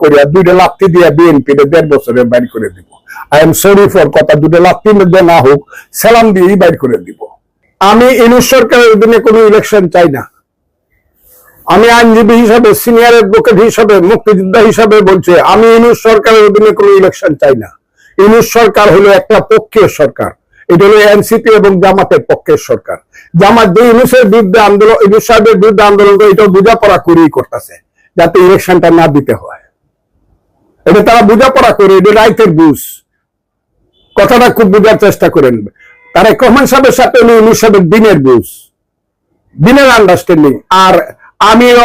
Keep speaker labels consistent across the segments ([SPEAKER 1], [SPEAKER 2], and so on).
[SPEAKER 1] করিয়া দুইটা লাত্তি দিয়া বিএনপি 1.5 বছরে বাইর করে দিব। আই এম সরি ফর কথা, দুটো লাত্তির মধ্যে না হোক, সালাম দিয়েই বাইর করে দিব। আমি ইউনূস সরকারের অধীনে কোনো ইলেকশন চাই না। আমি আইনজীবী হিসাবে, সিনিয়র অ্যাডভোকেট হিসাবে, মুক্তিযোদ্ধা হিসাবে বলছি, আমি ইউনূস সরকারের অধীনে কোনো ইলেকশন চাই না। ইউনূস সরকার হলো একটা পক্ষীয় সরকার। এটা হলো এনসিপি এবং জামাতের পক্ষের সরকার। জামাত যে ইউনূসের বিরুদ্ধে আন্দোলন, ইউনূস সাহেবের বিরুদ্ধে আন্দোলন করে, এটাও বোঝাপড়া করেই করতেছে যাতে ইলেকশনটা না দিতে হয়। এটা তারা বোঝাপড়া করে, এটা রাইটের বুঝ। কথাটা খুব বোঝার চেষ্টা করেন। তারেক রহমান সাহেবের সাথে হলো ইউনূস সাহেবের দিনের বুঝ, দিনের আন্ডারস্ট্যান্ডিং। আর আমিও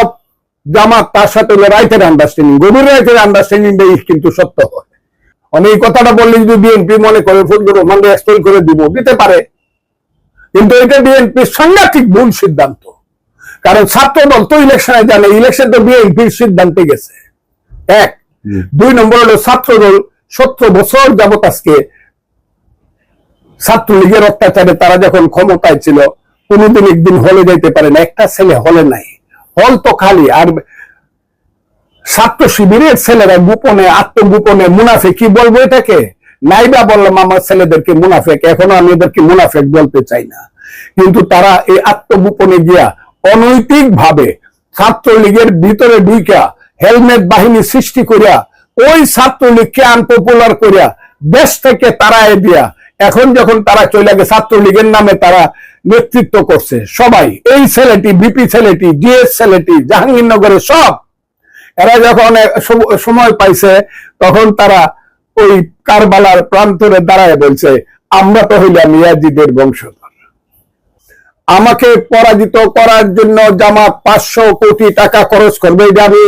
[SPEAKER 1] জামাত তার সাথে হলো রাইটের আন্ডারস্ট্যান্ডিং, গভীর রাইটের আন্ডারস্ট্যান্ডিংটাই কিন্তু সত্য হয়। আমি এই কথাটা বললে যদি বিএনপি মনে করে ফজলুর রহমানকে এক্সপ্লেন করে দিতে পারে, কিন্তু এটা বিএনপির সাংঘাতিক ভুল সিদ্ধান্ত। কারণ ছাত্র দল তো ইলেকশনে জানে, ইলেকশন তো বিএনপির সিদ্ধান্তে গেছে। 1, 2 নম্বর হলো ছাত্র দল 17 বছর যাবত আজকে ছাত্রলীগের অত্যাচারে তারা যখন ক্ষমতায় ছিল, কোনোদিন একদিন হলে যাইতে পারে না, একটা ছেলে হলে নাই, হল তো খালি। আর ছাত্র শিবিরের ছেলেরা গোপনে, আত্মগোপনে মুনাফেক, কি বলবো এটাকে, নাইবা বললাম আমার ছেলেদেরকে মুনাফেক, এখনো আমি এদেরকে মুনাফেক বলতে চাই না, কিন্তু তারা এই আত্মগোপনে গিয়া অনৈতিক ভাবে ছাত্রলীগের ভিতরে ঢুইকা হেলমেট বাহিনী সৃষ্টি করিয়া ওই ছাত্রলীগকে আনপপুলার করিয়া দেশ থেকে তাড়ায় দিয়া এখন যখন তারা চলে গেছে, ছাত্রলীগের নামে তারা নেতৃত্ব করছে সবাই, এই ছেলেটি, বিপি ছেলেটি, জিএস ছেলেটি, জাহাঙ্গীরনগরের সব, এরা যখন সময় পাইছে তখন তারা ওই কারবালার প্রান্তরে দাঁড়ায় বলছে, আমরা তো হইলাম ইয়াজিদের বংশধর। আমাকে পরাজিত করার জন্য জামাত 500 কোটি টাকা খরচ করবে, এটা আমি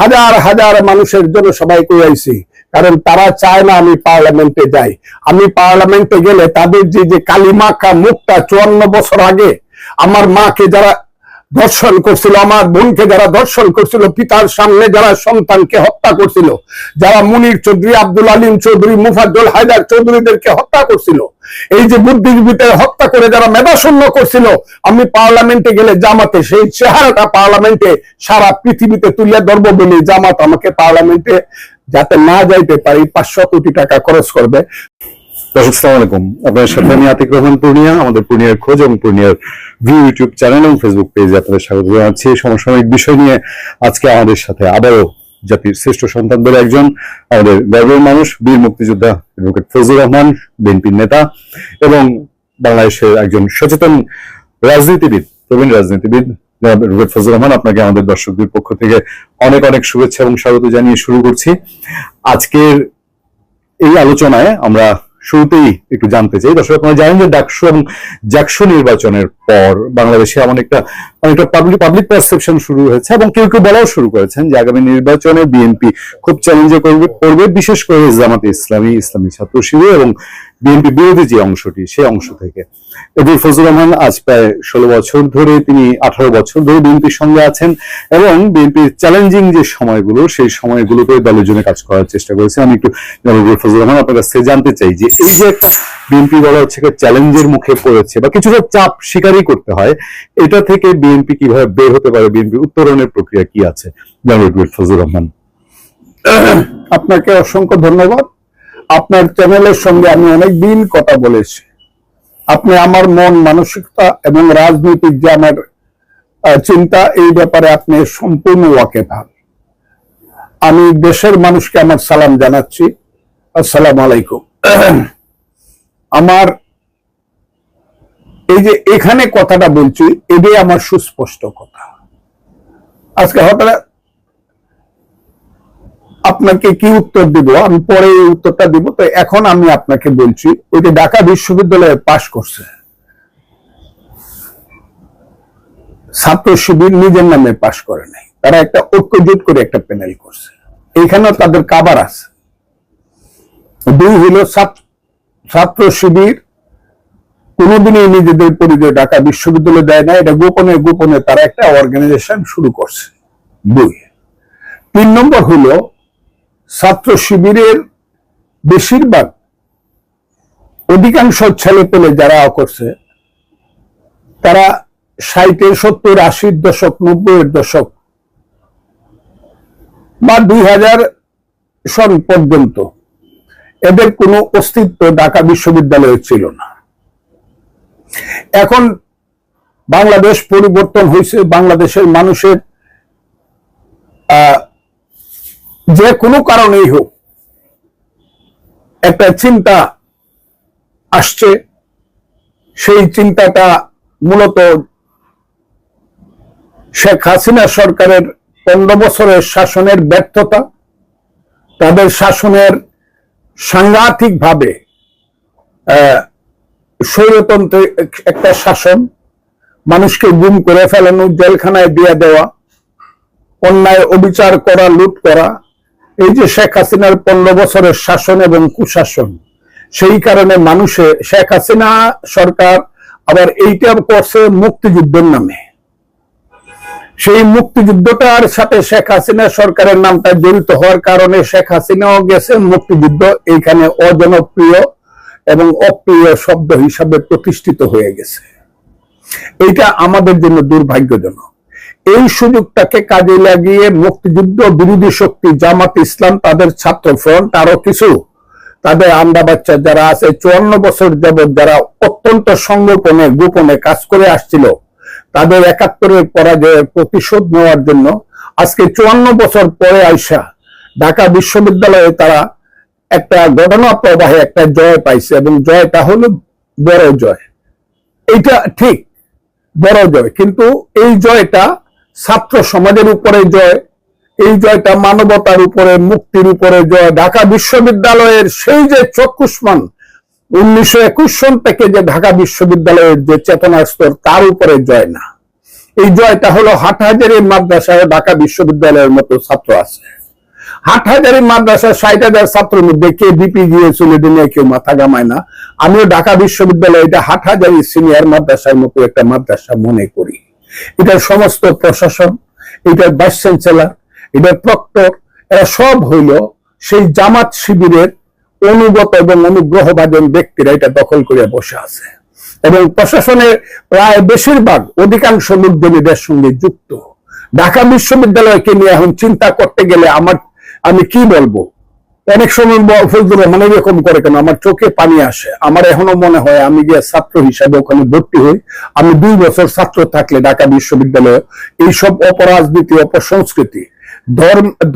[SPEAKER 1] হাজার হাজার মানুষের জন্য সবাই কইছি। কারণ তারা চায় না আমি পার্লামেন্টে যাই। আমি পার্লামেন্টে গেলে তাদের যে কালিমাখা মুখটা 54 বছর আগে আমার মাকে যারা ধর্ষণ করছিল, আমার বোনকে যারা ধর্ষণ করছিল, পিতার সামনে যারা সন্তানকে হত্যা করছিল, যারা মুনির চৌধুরী, আব্দুল আলিম চৌধুরী, মুফাজ্জল হায়দার চৌধুরীদেরকে হত্যা করছিল, এই যে বুদ্ধিজীবীদের হত্যা করে যারা মেধাশূন্য করছিল, আমি পার্লামেন্টে গেলে জামাতে সেই চেহারাটা পার্লামেন্টে সারা পৃথিবীতে তুলে ধরবো বলে জামাত আমাকে পার্লামেন্টে যাতে না যাইতে পারি 500 কোটি টাকা খরচ করবে।
[SPEAKER 2] দর্শক আসসালামু আলাইকুম, আপনাদের সাথে আমি আতিক রহমান পূর্ণিয়া, আমাদের পূর্ণিয়ার খোঁজ এবং পূর্ণিয়ার ভিউ ইউটিউব চ্যানেল এবং ফেসবুক পেজে আপনাদের স্বাগত জানাচ্ছি। সমসাময়িক বিষয় নিয়ে আজকে আমাদের সাথে আবারও জাতির শ্রেষ্ঠ সন্তানদের একজন, আমাদের গর্বের মানুষ, বীর মুক্তিযোদ্ধা অ্যাডভোকেট ফজলুর রহমান, বিএনপির নেতা এবং বাংলাদেশের একজন সচেতন রাজনীতিবিদ, প্রবীণ রাজনীতিবিদ অ্যাডভোকেট ফজলুর রহমান। আপনাকে আমাদের দর্শকদের পক্ষ থেকে অনেক অনেক শুভেচ্ছা এবং স্বাগত জানিয়ে শুরু করছি আজকের এই আলোচনায়। আমরা শুরুতেই একটু জানতে চাই, দর্শক আপনারা জানেন যে ডাকসু এবং জাকসু নির্বাচনের পর বাংলাদেশে অনেকটা পাবলিক পারসেপশন শুরু হয়েছে এবং কেউ কেউ বলাও শুরু করেছেন যে আগামী নির্বাচনে বিএনপি খুব চ্যালেঞ্জে করবে, বিশেষ করে জামাতে ইসলামী, ইসলামী ছাত্র শিবির এবং বিএনপি বিরোধী যে অংশটি, সেই অংশ থেকে। এদিকে ফজলুর রহমান আজ প্রায় 16 বছর ধরে, তিনি 18 বছর ধরে বিএনপির সঙ্গে আছেন এবং বিএনপির চ্যালেঞ্জিং যে সময়গুলো, সেই সময়গুলোতে দলের জন্য কাজ করার চেষ্টা করেছেন। আমি একটু ফজলুর রহমান আপনার কাছ থেকে জানতে চাই যে এই যে একটা বিএনপি বলা হচ্ছে চ্যালেঞ্জের মুখে পড়েছে বা কিছুটা চাপ স্বীকারই করতে হয়, এটা থেকে বিএনপি কিভাবে বের হতে পারে, বিএনপির উত্তরণের প্রক্রিয়া কি আছে? ফজলুর রহমান,
[SPEAKER 1] আপনাকে অসংখ্য ধন্যবাদ। আপনার চ্যানেলের সঙ্গে আমি অনেকদিন কথা বলেছি। আপনি আমার মন মানসিকতা এবং রাজনৈতিক যে আমার চিন্তা, এই ব্যাপারে আপনি সম্পূর্ণ ওয়াকিবহাল। আমি দেশের মানুষকে আমার সালাম জানাচ্ছি, আসসালামু আলাইকুম। আমার এই যে এখানে কথাটা বলছি, এটাই আমার সুস্পষ্ট কথা। আজকে হঠাৎ আপনাকে কি উত্তর দিব, আমি পরে এই উত্তরটা দিব। তো এখন আমি আপনাকে বলছি, ওই যে ঢাকা বিশ্ববিদ্যালয়ে পাশ করছে ছাত্র শিবির, নিজের নামে পাশ করে নাই, তারা একটা ঐক্যজোট করে একটা প্যানেল করছে, এইখানেও তাদের কাবার আছে। 2 হলো ছাত্র শিবির কোনোদিনই নিজেদের পরিচয় ঢাকা বিশ্ববিদ্যালয় দেয় না, এটা গোপনে গোপনে তারা একটা অর্গানাইজেশন শুরু করছে। 2, 3 নম্বর হলো ছাত্র শিবিরের বেশিরভাগ অধিকাংশ ছেলে পেলে যারা করছে, তারা 60, 70, 80 দশক, 90 দশক বা 2000 সন পর্যন্ত এদের কোনো অস্তিত্ব ঢাকা বিশ্ববিদ্যালয়ে ছিল না। এখন বাংলাদেশ পরিবর্তন হয়েছে, বাংলাদেশের মানুষের যে কোনো কারণেই হোক একটা চিন্তা আসছে। সেই চিন্তাটা মূলত শেখ হাসিনা সরকারের 15 বছরের শাসনের ব্যর্থতা, তাদের শাসনের সাংঘাতিকভাবে স্বৈরতন্ত্র একটা শাসন, মানুষকে গুম করে ফেলানো, জেলখানায় দিয়ে দেওয়া, অন্যায় অবিচার করা, লুট করা, এই যে শেখ হাসিনার 15 বছরের শাসন এবং কুশাসন, সেই কারণে মানুষে শেখ হাসিনা সরকার আবার এইটা করছে মুক্তিযুদ্ধের নামে। সেই মুক্তিযুদ্ধটার সাথে শেখ হাসিনা সরকারের নামটা জড়িত হওয়ার কারণে শেখ হাসিনাও গেছে, মুক্তিযুদ্ধ এইখানে অজনপ্রিয় এবং অপ্রিয় শব্দ হিসাবে প্রতিষ্ঠিত হয়ে গেছে। এইটা আমাদের জন্য দুর্ভাগ্যজনক। এই সুযোগটাকে কাজে লাগিয়ে মুক্তিযুদ্ধ বিরোধী শক্তি জামাত ইসলাম, তাদের ছাত্র ফ্রন্ট, আরো কিছু তাদের আন্ডা বাচ্চা যারা আছে 54 বছর যাবৎ যারা অত্যন্ত সংগোপনে গোপনে কাজ করে আসছিল, তাদের 71-এর পরাজয়ের প্রতিশোধ নেওয়ার জন্য আজকে 54 বছর পরে আইসা ঢাকা বিশ্ববিদ্যালয়ে তারা একটা ঘটনা প্রবাহে একটা জয় পাইছে, এবং জয়টা হলো বড় জয়। এইটা ঠিক বড় জয়, কিন্তু এই জয়টা ছাত্র সমাজের উপরে জয়, এই জয়টা মানবতার উপরে, মুক্তির উপরে জয়। ঢাকা বিশ্ববিদ্যালয়ের সেই যে চক্ষুষ্মান 1921 সন থেকে যে ঢাকা বিশ্ববিদ্যালয়ের যে চেতনার স্তর, তার উপরে জয় না। এই জয়টা হলো হাটহাজারী মাদ্রাসায় ঢাকা বিশ্ববিদ্যালয়ের মতো ছাত্র আছে। হাটহাজারী মাদ্রাসার 60,000 ছাত্রের মধ্যে কে বিপি গিয়েছিল নিয়ে কেউ মাথা ঘামায় না। আমিও ঢাকা বিশ্ববিদ্যালয় এটা হাটহাজারী সিনিয়র মাদ্রাসার মতো একটা মাদ্রাসা মনে করি। এটার সমস্ত প্রশাসন, এটার ভাইস চ্যান্সেলর, এটার প্রক্টর, এরা সব হইল সেই জামাত শিবিরের অনুগত এবং অনুগ্রহভাজন ব্যক্তিরা এটা দখল করে বসে আছে, এবং প্রশাসনের প্রায় বেশিরভাগ অধিকাংশ লোকজন এদের সঙ্গে যুক্ত। ঢাকা বিশ্ববিদ্যালয়কে নিয়ে এখন চিন্তা করতে গেলে আমি কি বলবো, অনেক সময় ফজলুর রহমান এরকম করে কেন আমার চোখে পানি আসে। আমার এখনো মনে হয় আমি গিয়ে ছাত্র হিসাবে ওখানে ভর্তি হই, আমি 2 বছর ছাত্র থাকলে ঢাকা বিশ্ববিদ্যালয়ে এইসব অপরাজনীতি, অপসংস্কৃতি,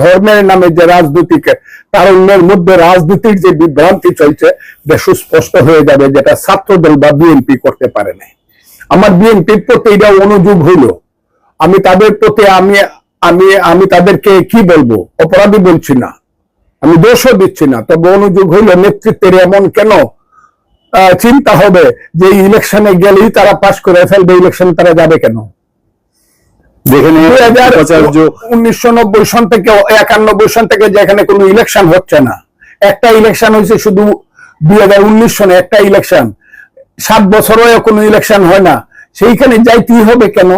[SPEAKER 1] ধর্মের নামে যে রাজনৈতিক তারুণ্যের মধ্যে রাজনীতির যে বিভ্রান্তি চলছে, এটা সুস্পষ্ট হয়ে যাবে, যেটা ছাত্রদল বা বিএনপি করতে পারে না। আমার বিএনপির প্রতি এটা অনুযোগ হইল, আমি তাদের প্রতি আমি তাদেরকে কি বলবো, অপরাধী বলছি না, আমি দোষও দিচ্ছি না, তবে অনুযোগ হইল নেতৃত্বের এমন কেন চিন্তা হবে যে ইলেকশনে গেলেই তারা পাশ করে ফেলবে, ইলেকশনে তারা যাবে কেন? 1990 সন থেকে 91 সন থেকে যেখানে কোনো ইলেকশন হচ্ছে না, একটা ইলেকশন হয়েছে শুধু 2019 সনে একটা ইলেকশন, 7 বছরও কোনো ইলেকশন হয় না, সেইখানে যাইতেই হবে কেন?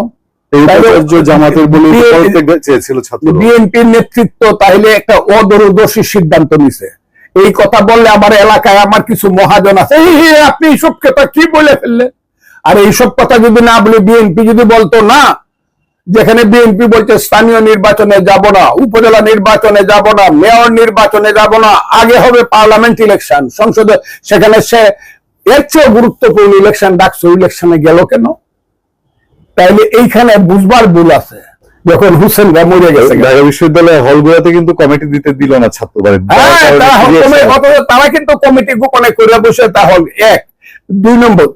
[SPEAKER 1] বিএনপির নেতৃত্ব তাহলে একটা অদূরদর্শী সিদ্ধান্ত নিছে। এই কথা বললে আমার এলাকায় আমার কিছু মহাজন আছে, আপনি এইসব কথা কি বলে ফেললেন? আর এইসব কথা যদি না বলে বিএনপি যদি বলতো না, যেখানে বিএনপি বলছে স্থানীয় নির্বাচনে যাব না, উপজেলা নির্বাচনে যাব না, মেয়র নির্বাচনে যাব না, আগে হবে পার্লামেন্ট ইলেকশন, সংসদে, সেখানে সে এর চেয়ে গুরুত্বপূর্ণ ইলেকশন ডাকছে, ইলেকশনে গেল কেন? তাইলে এইখানে বুঝবার ভুল আছে। যখন হুসেন মরে গেছে
[SPEAKER 2] ঢাকা বিশ্ববিদ্যালয়ের হলগুলোতে কিন্তু কমিটি দিতে দিল না ছাত্রদের,
[SPEAKER 1] তারা কিন্তু কমিটি গোপনে করে বসে, তাহলে 1 2 নম্বর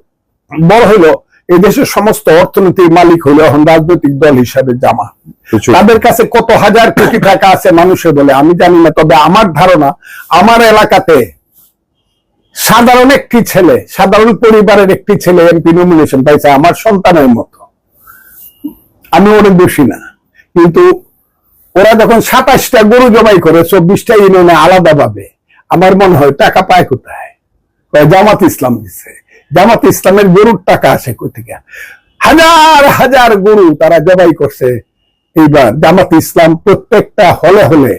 [SPEAKER 1] বড় হইলো এই দেশের সমস্ত অর্থনীতির মালিক হইলো এখন রাজনৈতিক দল হিসাবে জামাত। তাদের কাছে কত হাজার কোটি টাকা আছে মানুষের বলে আমি জানি না, তবে আমার ধারণা আমার এলাকাতে সাধারণ একটি ছেলে, সাধারণ পরিবারের একটি ছেলে এমপি নমিনেশন পাইছে আমার সন্তানের মতো। আমি ওরে দোষী না, কিন্তু ওরা যখন 27টা গরু জবাই করে 24টা ইউনিয়নে আলাদা ভাবে, আমার মনে হয় টাকা পায় কোথায়? জামাত ইসলাম দিচ্ছে। জামাত ইসলামের গরুর টাকা আসে কোথেকে? হাজার হাজার গরু তারা জবাই করছে এইবার জামাত ইসলাম প্রত্যেকটা হলে হলে।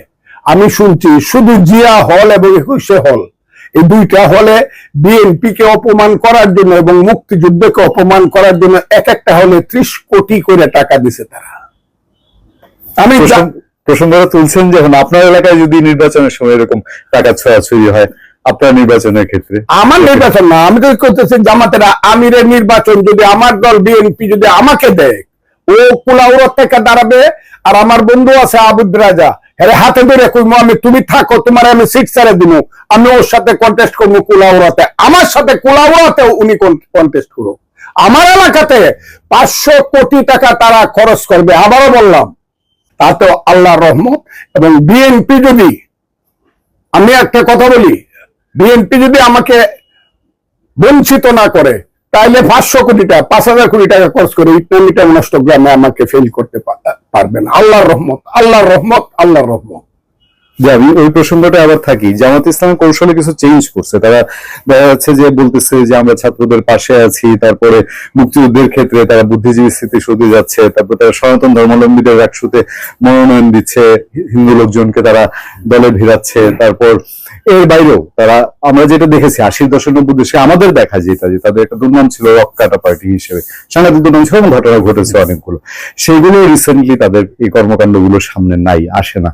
[SPEAKER 1] আমি শুনছি শুধু জিয়া হল এবং 21 হল, এই 2টা হলে বিএনপি কে অপমান করার জন্য এবং মুক্তিযুদ্ধকে অপমান করার জন্য এক একটা হলে 30 কোটি করে টাকা দিছে তারা। আমি
[SPEAKER 2] প্রসঙ্গটা তুলছেন, যখন আপনার এলাকায় যদি নির্বাচনের সময় এরকম টাকা ছোঁয়াছুঁয়ি হয় আপনার নির্বাচনের ক্ষেত্রে?
[SPEAKER 1] আমার নির্বাচন না, আমি তো করতেছি জামাতের আমিরের নির্বাচন যদি আমার দল বিএনপি যদি আমাকে দেয়, ও কুলাউড় থেকে দাঁড়াবে। আর আমার বন্ধু আছে আবুদ রাজা, হ্যাঁ হাতে ধরে কইমো আমি, তুমি থাকো, তোমার আমি সিট ছেড়ে দিব, আমি ওর সাথে কন্টেস্ট করবো কুলাউড়াতে, আমার সাথে কুলাউড়াতে উনি কন্টেস্ট করো। আমার এলাকাতে 500 কোটি টাকা তারা খরচ করবে, আবারও বললাম, তা তো আল্লাহর রহমত। এবং বিএনপি যদি, আমি একটা কথা বলি, বিএনপি যদি আমাকে বঞ্চিত না করে, তাহলে 500 কোটি টাকা 5000 কোটি টাকা খরচ করে এই পল্লীটা নষ্ট গ্রামে আমাকে ফেল করতে পারবে না। আল্লাহর রহমত, আল্লাহর রহমত, আল্লাহর রহমত।
[SPEAKER 2] যে আমি ওই প্রসঙ্গটা আবার থাকি, জামাত ইসলামের কৌশলে কিছু চেঞ্জ করছে। তারা দেখা যাচ্ছে যে বলতেছে যে আমরা ছাত্রদের পাশে আছি, তারপরে মুক্তিযুদ্ধের ক্ষেত্রে তারা বুদ্ধিজীবী স্মৃতিসৌধে যাচ্ছে, তারপর তারা সনাতন ধর্মাবলম্বীদের রাকসুতে মনোনয়ন দিচ্ছে, হিন্দু লোকজনকে তারা দলে ভিড়াচ্ছে। তারপর এর বাইরেও তারা, আমরা যেটা দেখেছি 80 দশক 90 দেশে আমাদের দেখা যেটা, যে তাদের একটা দুর্নাম ছিল রক কাটা পার্টি হিসেবে, সাংঘাতিক দুর্নাম ছিল, ঘটনা ঘটেছে অনেকগুলো, সেগুলো রিসেন্টলি তাদের এই কর্মকাণ্ডগুলোর সামনে নাই, আসে না।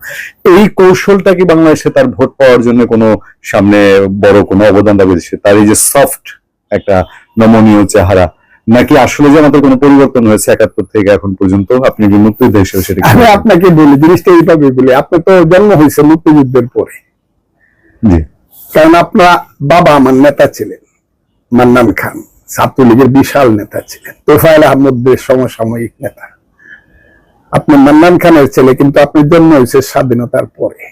[SPEAKER 2] এই কৌশলটা কি বাংলাদেশে তার ভোট পাওয়ার জন্য কোনো সামনে বড় কোনো অবদান রাখছে, তার এই যে সফট একটা নমনীয় চেহারা, নাকি আসলে যে আমাদের কোনো পরিবর্তন হয়েছে 71 থেকে এখন পর্যন্ত? আপনি যে মুক্তিযুদ্ধ হিসেবে সেটা
[SPEAKER 1] আমি আপনাকে বলি, জিনিসটা এইভাবে বলি, আপনি তো জন্ম হয়েছে মুক্তিযুদ্ধের পরে,
[SPEAKER 2] জি,
[SPEAKER 1] কারণ আপনার বাবা আমার নেতা ছিলেন, মান্নান খান ছাত্রলীগের বিশাল নেতা ছিলেন, তোফায়েল আহমদের সমসাময়িক নেতা। আপনি মান্নান খানের ছেলে, কিন্তু আপনি জন্ম হয়েছে স্বাধীনতার পরে।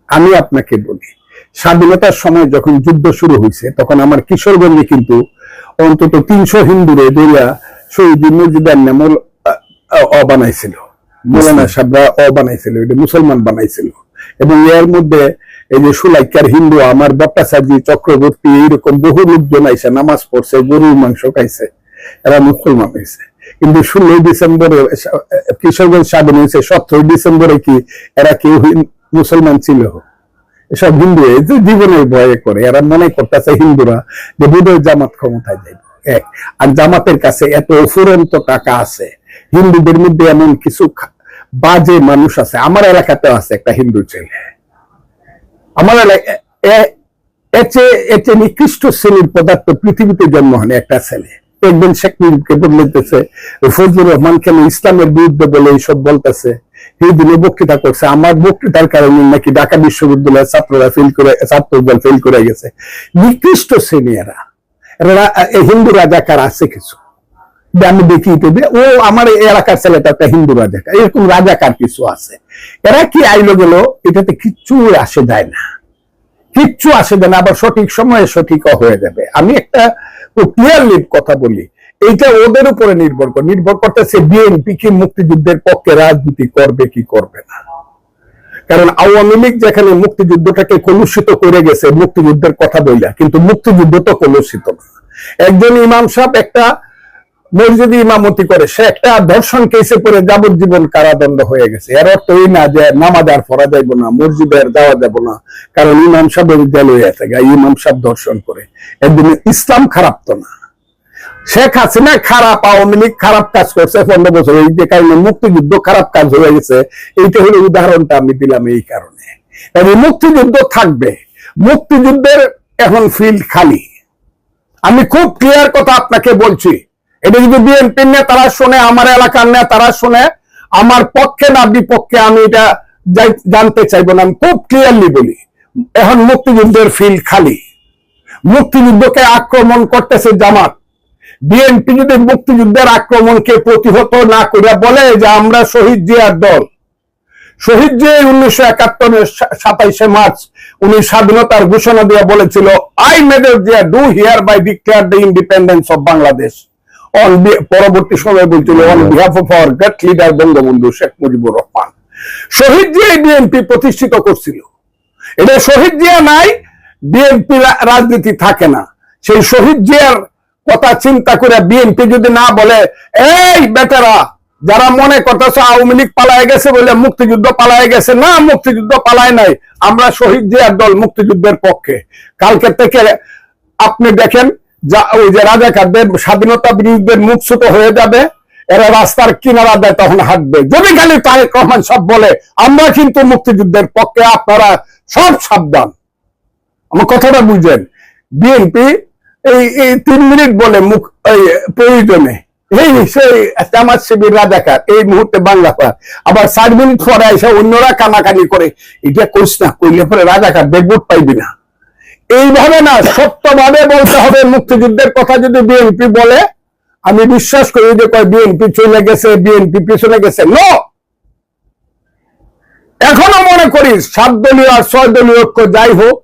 [SPEAKER 1] আমি আপনাকে বলি, স্বাধীনতার সময় যখন যুদ্ধ শুরু হয়েছে, তখন আমার কিশোরগঞ্জে কিন্তু অন্তত 300 হিন্দুরে দরিয়া শহীদ মসজিদের নাম বানাইছিল, মৌলানা সাহেবরা বানাইছিল, এটা মুসলমান বানাইছিল। এবং এর মধ্যে এই যে সুলাইকার হিন্দু, আমার ভট্টাচার্য, চক্রবর্তী, এইরকম বহু লোকজন আইসে, নামাজ পড়ছে, গরুর মাংস খাইছে, এরা মুসলমান হয়েছে। কিন্তু 16 ডিসেম্বরে কিশোরগঞ্জ স্বাধীন হয়েছে, 17 ডিসেম্বরে কি এরা কেউ মুসলমান ছিল? এসব হিন্দু জীবনের ভয়ে করে, এরা মনে করতেছে হিন্দুরা যে বোধহয় জামাত ক্ষমতায় যাবে। এক, আর জামাতের কাছে এত অফুরন্ত টাকা আছে, হিন্দুদের মধ্যে এমন কিছু বাজে মানুষ আছে। আমার এলাকাতে আছে একটা হিন্দু ছেলে, আমার এলাকায় এতে নিকৃষ্ট শ্রেণীর পদার্থ পৃথিবীতে জন্ম হয়নি একটা ছেলে। একদিন শেখ মুজিবকে বলতেছে ফজলুর রহমান কেন ইসলামের বিরুদ্ধে বলে এইসব বলতেছে, এই দিনে বক্তৃতা করছে, আমার বক্তৃতার কারণে নাকি ঢাকা বিশ্ববিদ্যালয়ের ছাত্ররা ছাত্রদল ফেল করে গেছে। নিকৃষ্ট শ্রেণী এরা, হিন্দু রাজাকার আছে কিছু, আমি দেখি ও আমার এলাকার ছেলেটা একটা হিন্দু রাজাকার, এরকম রাজাকার কিছু আছে। এরা কি আইলো গেল, এটাতে কিচ্ছু আসে যায় না, কিচ্ছু আসে যায় না, আবার সঠিক সময়ে সঠিক হয়ে যাবে। আমি একটা ক্লিয়ারলি কথা বলি, এইটা ওদের উপরে নির্ভর করতেছে বিএনপি কি মুক্তিযুদ্ধের পক্ষে রাজনীতি করবে কি করবে না। কারণ আওয়ামী লীগ যেখানে মুক্তিযুদ্ধটাকে কলুষিত করে গেছে মুক্তিযুদ্ধের কথা বইলা, কিন্তু মুক্তিযুদ্ধ তো কলুষিত না। একজন ইমাম সাহেব একটা মসজিদে ইমামতি করে, সে একটা ধর্ষণ কেসে করে যাবজ্জীবন কারাদণ্ড হয়ে গেছে। এর অর্থ এই না যে নামাজ আর পড়া যাইব না, মসজিদে আর যাওয়া যাব না, কারণ ইমাম সাহেবের জেল হয়ে আছে, ইমাম সাহেব ধর্ষণ করে। একদিন ইসলাম খারাপ তো না, শেখ হাসিনা খারাপ, আওয়ামী লীগ খারাপ কাজ করছে 15 বছর, এই যে কারণে মুক্তিযুদ্ধ খারাপ কাজ হয়ে গেছে। এইটা হলো উদাহরণটা আমি দিলাম এই কারণে। মুক্তিযুদ্ধ থাকবে, মুক্তিযুদ্ধের এখন ফিল্ড খালি। আমি খুব ক্লিয়ার কথা আপনাকে বলছি, এটা যদি বিএনপির নেতারা শোনে, আমার এলাকার নেতারা শোনে, আমার পক্ষে না বিপক্ষে, আমি এটা জানতে চাইবো না। আমি খুব ক্লিয়ারলি বলি, এখন মুক্তিযুদ্ধের ফিল্ড খালি। মুক্তিযুদ্ধকে আক্রমণ করতেছে জামাত। বিএনপি যদি মুক্তিযুদ্ধের আক্রমণকে প্রতিহত না করে বলে যে আমরা শহীদ জিয়ার দল, শহীদ জিয়া 1971 27 মার্চ উনি স্বাধীনতার ঘোষণা দিয়ে বলেছিল, I major Zia do here by declare the independence of Bangladesh. পরবর্তী সময় বলছিল on behalf of our great leader Bangabandhu Sheikh Mujibur Rahman. শহীদ জিয়া বিএনপি প্রতিষ্ঠিত করছিল। এটা শহীদ জিয়া নাই, বিএনপি রাজনীতি থাকে না। সেই শহীদ জিয়ার কথা চিন্তা করে বিএনপি যদি না বলে, এই বেটারা যারা মনে করতেছে আওয়ামী লীগ পালায় গেছে বলে মুক্তিযুদ্ধ পালায় গেছে, না, মুক্তিযুদ্ধ পালায় নাই, আমরা শহীদ জিয়ার দল, মুক্তিযুদ্ধের পক্ষে। কালকে থেকে আপনি দেখেন ওই যে রাজাকারদের স্বাধীনতা বিরোধীদের মুখ ছোট হয়ে যাবে, এরা রাস্তার কিনারা দেয় তখন হাঁটবে। যদি খালি তারেক রহমান সব বলে আমরা কিন্তু মুক্তিযুদ্ধের পক্ষে, আপনারা সব সাবধান। আমার কথাটা বুঝেন। বিএনপি এই 3 মিনিট বলে মুখ প্রয়োজনে এই সেই জামাত শিবির রাজাকার এই মুহূর্তে বাংলা পার, আবার 4 মিনিট পরে এসে অন্যরা কানাকানি করে এটা করিস না, কইলে পরে রাজাকার ভোট পাইবি না। এইভাবে না, সত্যভাবে বলতে হবে মুক্তিযুদ্ধের কথা। যদি বিএনপি বলে আমি বিশ্বাস করি যে কয় বিএনপি চলে গেছে, বিএনপি পিছনে গেছে। নো, এখনো মনে করি 7 দলীয় আর 6 দলীয় ঐক্য যাই হোক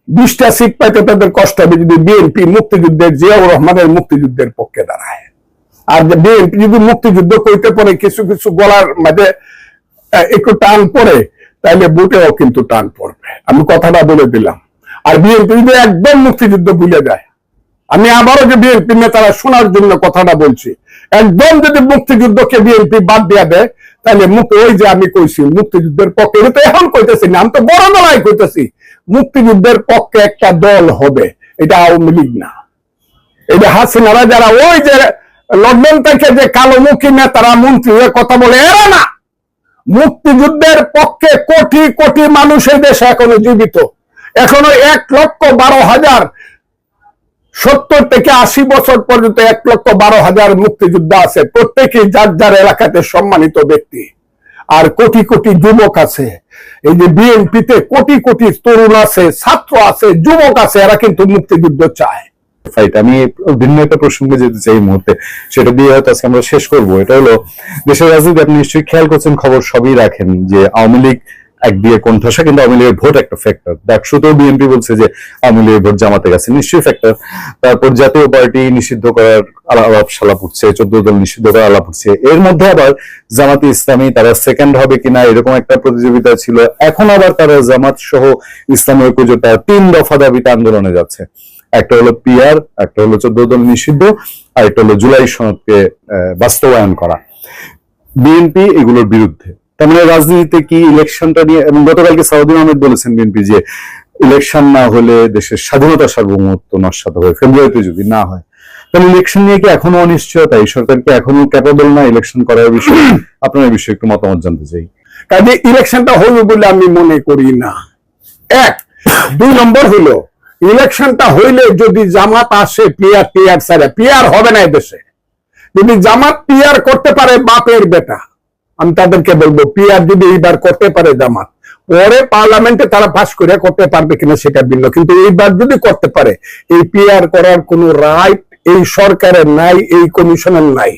[SPEAKER 1] 20টা সিট পাইতে তাদের কষ্ট হবে যদি বিএনপি মুক্তিযুদ্ধের, জিয়াউর রহমানের মুক্তিযুদ্ধের পক্ষে দাঁড়ায়। আর বিএনপি যদি মুক্তিযুদ্ধ করতে পারে কিছু কিছু গলার মাঝে একটু টান পড়ে, তাহলে বুটেও কিন্তু টান পড়বে। আমি কথাটা বলে দিলাম। আর বিএনপি যদি একদম মুক্তিযুদ্ধ ভুলে যায়, আমি আবারও যে বিএনপি নেতারা শোনার জন্য কথাটা বলছি, একদম যদি মুক্তিযুদ্ধকে বিএনপি বাদ দেওয়া দেয়, তাহলে ওই যে আমি কইছি মুক্তিযুদ্ধের পক্ষে, এটা তো এখন কইতেছি না, আমি তো বড় বেলায় কইতেছি মুক্তিযুদ্ধের পক্ষে একটা দল হবে। এটা আওয়ামী লীগ না, এটা হাসিনারা যারা ওই যে লন্ডন থেকে যে কালোমুখী নেতারা মন্ত্রী কথা বলে, এরা না। মুক্তিযুদ্ধের পক্ষে কোটি কোটি মানুষ এই দেশে এখনো জীবিত। এখনো 1,12,000 70 থেকে 80 বছর পর্যন্ত 1,12,000 মুক্তিযোদ্ধা আছে। প্রত্যেকেই যার যার এলাকাতে সম্মানিত ব্যক্তি। আর কোটি কোটি যুবক আছে। এই যে বিএনপিতে কোটি কোটি তরুণ আছে, ছাত্র আছে, যুবক আছে, এরা কিন্তু মুক্তিযুদ্ধ চায়।
[SPEAKER 2] আমি ভিন্ন একটা প্রসঙ্গে যেতে চাই এই মুহূর্তে, সেটা দিয়ে হয়তো আজকে আমরা শেষ করবো। এটা হলো দেশের রাজনীতি, আপনি নিশ্চয়ই খেয়াল করছেন, খবর সবই রাখেন যে আওয়ামী লীগ একদিকে কোণঠাসা, কিন্তু আওয়ামী লীগের ভোট একটা ফ্যাক্টর। ডাকসুতেও বিএনপি বলছে যে আওয়ামী লীগের ভোট জামাতে গেছে, নিশ্চয়ই ফ্যাক্টর। তারপর জাতীয় পার্টি নিষিদ্ধ করার আলাপ সালাপ উঠছে, 14 দল নিষিদ্ধ করার আলাপ উঠছে। এর মধ্যে আবার জামাতে ইসলামী তারা সেকেন্ড হবে কিনা এরকম একটা প্রতিযোগিতা ছিল। এখন আবার তারা জামাত সহ ইসলামী ঐক্যজোট 3 দফা দাবিতে আন্দোলনে যাচ্ছে। একটা হলো পিআর, একটা হলো 14 দল নিষিদ্ধ, আর একটা হলো জুলাই সনদকে বাস্তবায়ন করা। বিএনপি এগুলোর বিরুদ্ধে। তার মানে রাজনীতিতে কি ইলেকশনটা নিয়ে, এবং গতকালকে সাউদ্দিন আহমেদ বলেছেন বিএনপি যে ইলেকশন না হলে দেশের স্বাধীনতা সার্বভৌমত্ব নস্যাৎ হবে, ফেব্রুয়ারিতে যদি না হয়। তাহলে ইলেকশন নিয়ে কি এখনো অনিশ্চয়তা? এই সরকার কি এখনো ক্যাপাবল না ইলেকশন করার বিষয়ে? আপনার এই বিষয়ে একটু মতামত জানতে চাই।
[SPEAKER 1] কাজে ইলেকশনটা হইল বলে আমি মনে করি না। 1 2 নম্বর হইল ইলেকশনটা হইলে যদি জামাত আসে, পিআর ছাড়া পিআর হবে না দেশে। যদি জামাত পিআর করতে পারে, বাপের বেটা, আমি তাদেরকে বলবো পিআর যদি এইবার করতে পারে জামাত, পরে পার্লামেন্টে তারা পাস করে করতে পারবে কিনা সেটা ভিন্ন। কিন্তু এইবার যদি করতে পারে, এই পিআর করার কোন রাইট এই সরকারের নাই, এই কমিশনের নাই।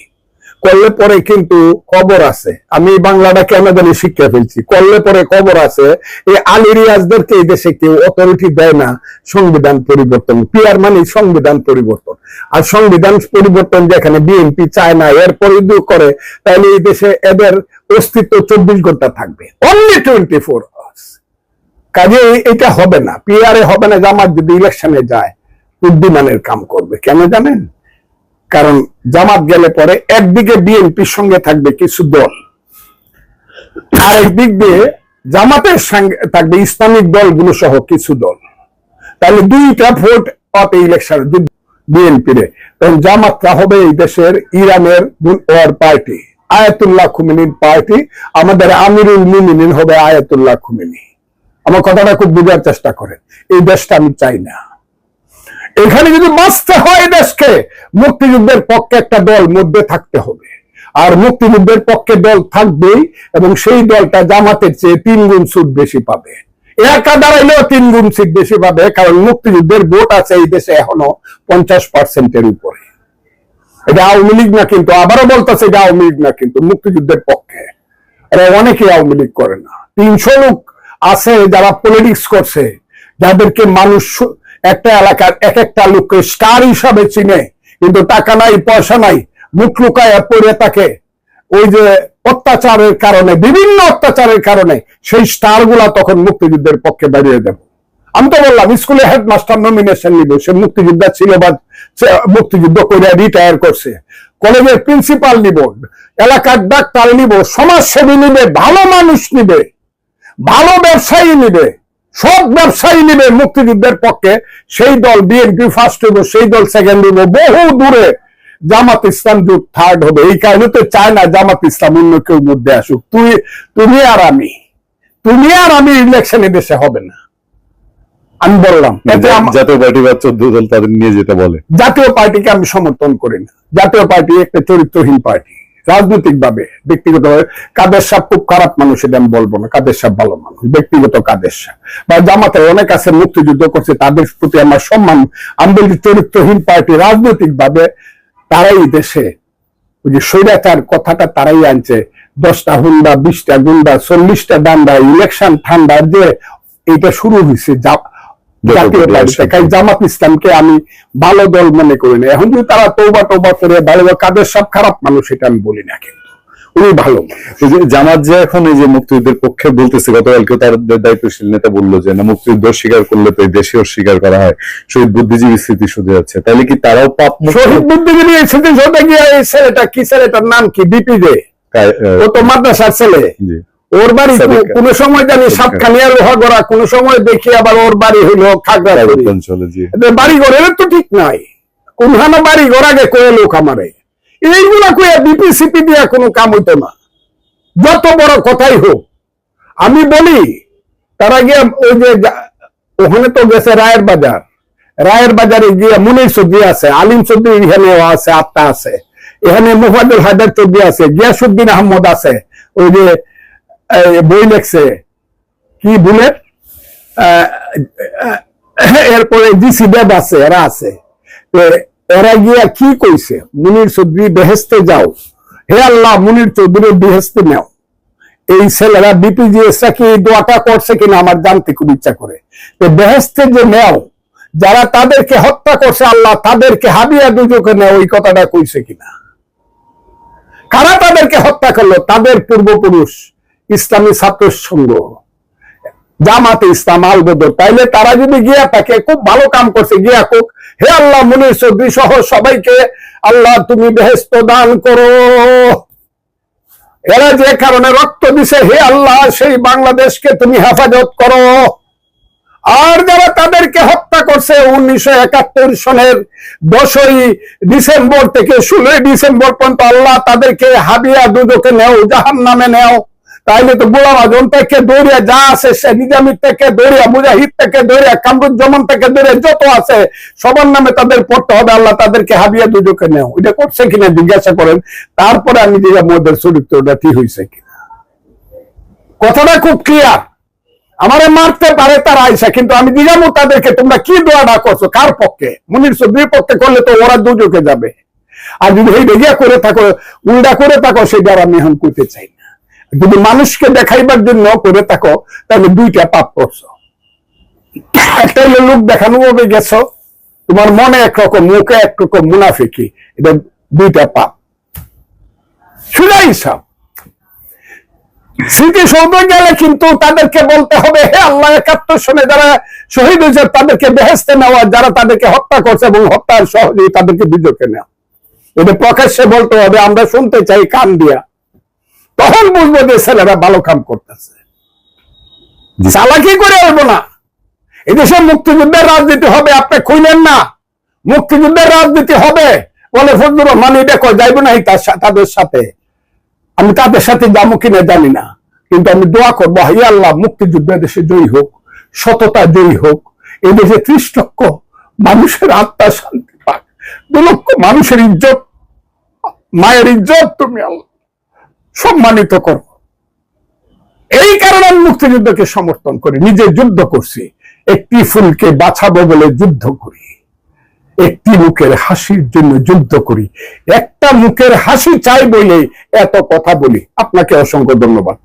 [SPEAKER 1] করলে পরে কিন্তু খবর আছে, আমি বাংলাটা কেন জানি শিক্ষা ফেলছি, করলে পরে খবর আছে এই আলিরিয়াজদেরকে এই দেশে কেউ অথরিটি দেয় না সংবিধান পরিবর্তন। পিআর মানে সংবিধান পরিবর্তন। আর সংবিধান পরিবর্তন যেখানে বিএনপি চায় না, এরপরে যদি করে, তাহলে এই দেশে এদের অস্তিত্ব 24 ঘন্টা থাকবে, অনলি 24 আওয়ার্স। কাজে এটা হবে না, পিআরে হবে না। জামাত যদি ইলেকশনে যায় বুদ্ধিমানের কাম করবে। কেন জানেন? কারণ জামাত গেলে পরে একদিকে বিএনপির সঙ্গে থাকবে কিছু দল, আর একদিক দিয়ে জামাতের সঙ্গে থাকবে ইসলামিক দলগুলো সহ কিছু দল। তাহলে 2টা ভোট অত ইলেকশন বিএনপির। তখন জামাতটা হবে এই দেশের ইরানের ওয়ার পার্টি, আয়াতুল্লাহ খুমেনির পার্টি। আমাদের আমিরুল মুমিনিন হবে আয়াতুল্লাহ খুমেনি। আমার কথাটা খুব বোঝার চেষ্টা করেন। এই দেশটা আমি চাই না। এখানে যদি বাঁচতে হয় দেশকে, মুক্তিযুদ্ধের পক্ষে একটা দল মধ্যে থাকতে হবে। আর মুক্তিযুদ্ধের পক্ষে দল থাকবেই, এবং সেই দলটা জামাতের চেয়ে 3 গুণ সিট বেশি পাবে। একা দাঁড়াইলেও 3 গুণ সিট বেশি পাবে, কারণ মুক্তিযুদ্ধের ভোট আছে এই দেশে এখনো 50%-এর উপরে। এটা আওয়ামী লীগ না, কিন্তু আবারও বলতেছে এটা আওয়ামী লীগ না, কিন্তু মুক্তিযুদ্ধের পক্ষে। এরা অনেকে আওয়ামী লীগ করে না। 300 লোক আছে যারা পলিটিক্স করছে, যাদেরকে মানুষ একটা এলাকার এক একটা লোককে স্টার হিসাবে চিনে, কিন্তু টাকা নাই, পয়সা নাই, মুখ লুকায় পড়ে থাকে। ওই যে অত্যাচারের কারণে, বিভিন্ন অত্যাচারের কারণে সেই স্টার গুলা তখন মুক্তিযুদ্ধের পক্ষে দাঁড়িয়ে দেব। আমি তো বললাম স্কুলে হেডমাস্টার নমিনেশন নিব, সে মুক্তিযোদ্ধা ছিল বা মুক্তিযুদ্ধ করে রিটায়ার করছে। কলেজের প্রিন্সিপাল নিব, এলাকার ডাক্তার নিব, সমাজসেবী নিবে, ভালো মানুষ নিবে, ভালো ব্যবসায়ী নিবে, সব ব্যবসায়ী নিবে মুক্তিযুদ্ধের পক্ষে। সেই দল বিএনপি ফার্স্ট হইব, সেই দল সেকেন্ড হইব। বহু দূরে জামাত ইসলাম জোট থার্ড হবে। এই কারণে তো চায় না জামাত ইসলাম অন্য কেউ মধ্যে আসুক। তুমি আর আমি ইলেকশনে দেশে হবে না। আমি বললাম
[SPEAKER 2] জাতীয় পার্টি বা 14 দল তাদের নিয়ে যেটা বলে,
[SPEAKER 1] জাতীয় পার্টিকে আমি সমর্থন করি না। জাতীয় পার্টি একটা চরিত্রহীন পার্টি, রাজনৈতিক ভাবে, ব্যক্তিগত ভাবে। কাদের সাহেব খুব খারাপ মানুষ, এটা আমি বলবো না। কাদের সাহেব ভালো মানুষ, ব্যক্তিগত কাদের সাহেব বা জামাতের অনেক আছে মুক্তিযুদ্ধ করছে, তাদের প্রতি আমার সম্মান। আমি বলছি চরিত্রহীন পার্টি রাজনৈতিক ভাবে, তারাই দেশে ওই যে স্বৈরাচার কথাটা তারাই আনছে। 10টা হুন্ডা, 20টা গুন্ডা, 40টা ডান্ডা, ইলেকশন ঠান্ডার যে এটা শুরু হয়েছে জাতীয় পার্টি। জামাত ইসলামকে আমি ভালো দল মনে করি না। এখন যদি তারা তৌবা করে ভালো, কাদের সব খারাপ মানুষ এটা আমি বলি না, কিন্তু উনি ভালো।
[SPEAKER 2] জামাত যে এখন এই যে মুক্তিযুদ্ধের পক্ষে বলতেছে, গতকালকে তার দায়িত্বশীল নেতা বললো যে না, মুক্তিযুদ্ধ স্বীকার করলে তো এই দেশেও স্বীকার করা হয়, শহীদ বুদ্ধিজীবী স্মৃতি শুধু যাচ্ছে, তাহলে কি তারাও পাপ?
[SPEAKER 1] শহীদ বুদ্ধিজীবী স্মৃতি শুধু গিয়ে এই ছেলেটা কি, ছেলেটার নাম কি, বিপিজে, ও তো মাদ্রাসার ছেলে। ওর বাড়ি কোন সময় জানি সাতখানিয়া লোহাগড়া, কোন সময় দেখি আবার ওর বাড়ি হইলো খাগড়াছড়ি অঞ্চলে। বাড়ি ঘরের তো ঠিক নাই, কোনখানে বাড়ি ঘর আগে কয়ে লোক আমারে এইগুলা কয়ে বিপিসিপি দিয়া কোনো কাম হইতো না, যত বড় কথাই হোক। আমি বলি তারা গিয়ে ওই যে ওখানে তো গেছে রায়ের বাজারে গিয়ে মুনির চৌধুরী আছে, আলিম চৌধুরী এখানে আছে, আত্মা আছে, এখানে মুফাজ্জল হায়দার চৌধুরী আছে, গিয়াসউদ্দিন আহমদ আছে, ওই যে বই লেখছে কি বুলেট, এরপরে ডিসি দেব আছে, এরা আছে। এরা গিয়া কি কইছে, মুনির চৌধুরী বেহেস্তে যাও, হে আল্লাহ মুনির চৌধুরী বেহেস্তে নাও। এই ছেলেরা বিপিজিএসরা কি এই দোয়াটা করছে কিনা আমার জানতে খুব ইচ্ছা করে। বেহেস্তে যে নেও, যারা তাদেরকে হত্যা করছে আল্লাহ তাদেরকে হাবিয়া দুজকে নেও, ওই কথাটা কইছে কিনা? কারা তাদেরকে হত্যা করলো? তাদের পূর্বপুরুষ ইসলামী ছাত্র সংঘ, জামাতে ইসলাম, আল বদর। তাইলে তারা যদি গিয়া থাকে, খুব ভালো কাম করছে, গিয়া কোক, হে আল্লাহ মুনির চৌধুরী সহ সবাইকে আল্লাহ তুমি বেহেশত দান করো। এরা যে কারণে রক্ত দিছে, হে আল্লাহ সেই বাংলাদেশকে তুমি হেফাজত করো। আর যারা তাদেরকে হত্যা করছে 1971 সনের 10ই ডিসেম্বর থেকে 16ই ডিসেম্বর পর্যন্ত, আল্লাহ তাদেরকে হাবিয়া দুজকে নেও, জাহান্নামে নেও। তাইলে তো গোলাম আজম থেকে দৌড়িয়া যা আছে, সে নিজামী থেকে দৌড়িয়া, মুজাহিদ থেকে দৌড়িয়া, কামরুজ্জামান থেকে দৌড়িয়া যত আছে সবার নামে তাদের পড়তে হবে, আল্লাহ তাদেরকে হাবিয়া দুজকে নেও। এটা করছে কিনা জিজ্ঞাসা করেন, তারপরে আমি যে মোদের চরিত্রটা ঠিক হয়েছে কিনা। কথাটা খুব ক্লিয়ার। আমারে মারতে পারে তার আইসা, কিন্তু আমি জিজ্ঞামু তাদেরকে তোমরা কি দোয়াটা করছো, কার পক্ষে? মুনির চৌধুরীর পক্ষে করলে তো ওরা দুজকে যাবে। আর যদি এই বেগিয়া করে থাকো, উল্টা করে থাকো, সেটা আমি এখন করতে চাই না। যদি মানুষকে দেখাইবার জন্য করে থাকো, তাহলে দুইটা পাপ করছো। একটা হলো লোক দেখানো ভাবে গেছো, তোমার মনে একরকম, মুখে একরকম মুনাফিকি, এটা দুইটা পাপ। সোজা হিসাব। স্মৃতিসৌধ গেলে কিন্তু তাদেরকে বলতে হবে, হে আল্লাহ 71 সনে যারা শহীদ হয়েছে তাদেরকে বেহেশতে নেওয়া, যারা তাদেরকে হত্যা করছে এবং হত্যার সহযোগী তাদেরকে দুজকে নেওয়া। এটা প্রকাশ্যে বলতে হবে, আমরা শুনতে চাই কান দিয়া। তখন বুঝবো যে ছেলেরা ভালো কাম করতেছে। চালাকি করে আসবো না। এদেশে মুক্তিযুদ্ধের রাজনীতি হবে, আপনি খুঁজলেন না? মুক্তিযুদ্ধের রাজনীতি হবে বলে ফজলুর রহমান এটা কয়, যাইবো না তাদের সাথে। আমি তাদের সাথে যাবো কিনা জানি না, কিন্তু আমি দোয়া করবো, হে আল্লাহ মুক্তিযুদ্ধ দেশে জয়ী হোক, সততা জয়ী হোক, এই দেশে 30 লক্ষ মানুষের আত্মা শান্তি পাক, 2 লক্ষ মানুষের ইজ্জত, মায়ের ইজ্জত তুমি আল্লাহ সম্মানিত করো। এই কারণে আমি মুক্তিযুদ্ধকে সমর্থন করি। নিজে যুদ্ধ করছি, একটি ফুলকে বাঁচাবো বলে যুদ্ধ করি, একটি মুখের হাসির জন্য যুদ্ধ করি, একটা মুখের হাসি চাই বলে এত কথা বলি। আপনাকে অসংখ্য ধন্যবাদ।